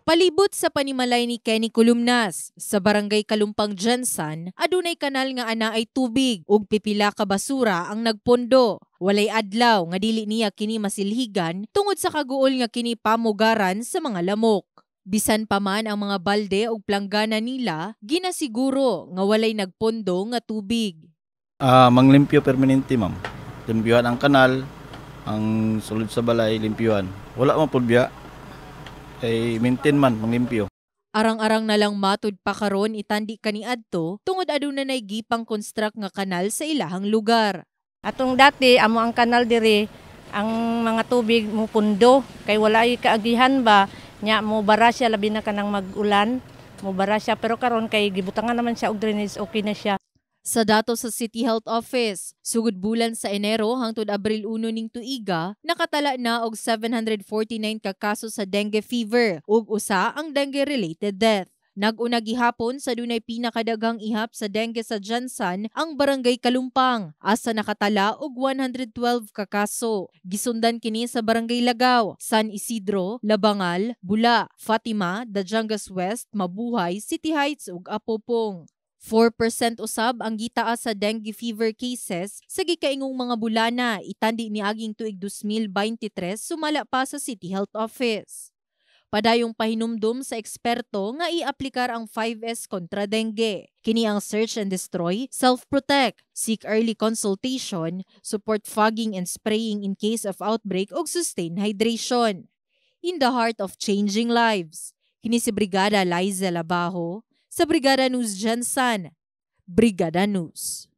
Palibot sa panimalay ni Kenny Columnas, sa barangay Kalumpang Jansan, adunay kanal nga ana ay tubig ug pipila ka basura ang nagpondo. Walay adlaw nga dili niya kini masilhigan tungod sa kaguol nga kini pamugaran sa mga lamok. Bisan pa man ang mga balde ug planggana nila, ginasiguro nga walay nagpondo nga tubig. Manglimpyo permanente, ma'am. Limpyuhan ang kanal, ang sulod sa balay, limpyuhan. Wala man pud biya. Ay maintain man, manglimpyo. Arang-arang na lang matud pa karon itandi kaniadto tungod aduna nay gipang construct nga kanal sa ilahang lugar. Atong dati amo ang kanal diri, ang mga tubig mo pundo kay wala ay kaagihan ba nya mo bara siya labi na kanang mag-ulan, mo bara siya pero karon kay gibutangan naman siya og drainage, okay na siya. Sa dato sa City Health Office, sugod bulan sa Enero hangtod Abril 1 ning tuiga, nakatala na og 749 ka kaso sa dengue fever ug usa ang dengue-related death. Nag-una gihapon sa dunay pinakadaghang ihap sa dengue sa Jansan ang barangay Kalumpang, asa nakatala og 112 ka kaso. Gisundan kini sa barangay Lagaw, San Isidro, Labangal, Bula, Fatima, Dajangas West, Mabuhay, City Heights ug Apopong. 4% usab ang gitaas sa dengue fever cases sa gikaingong mga bulana itandi niaging tuig 2023 sumala pa sa City Health Office. Padayong pahinumdum sa eksperto nga i-aplikar ang 5S kontra dengue. Kini ang search and destroy, self-protect, seek early consultation, support fogging and spraying in case of outbreak ug sustain hydration. In the heart of changing lives, kini si Brigada Liza Labajo, sa Brigada News Jansan, Brigada News.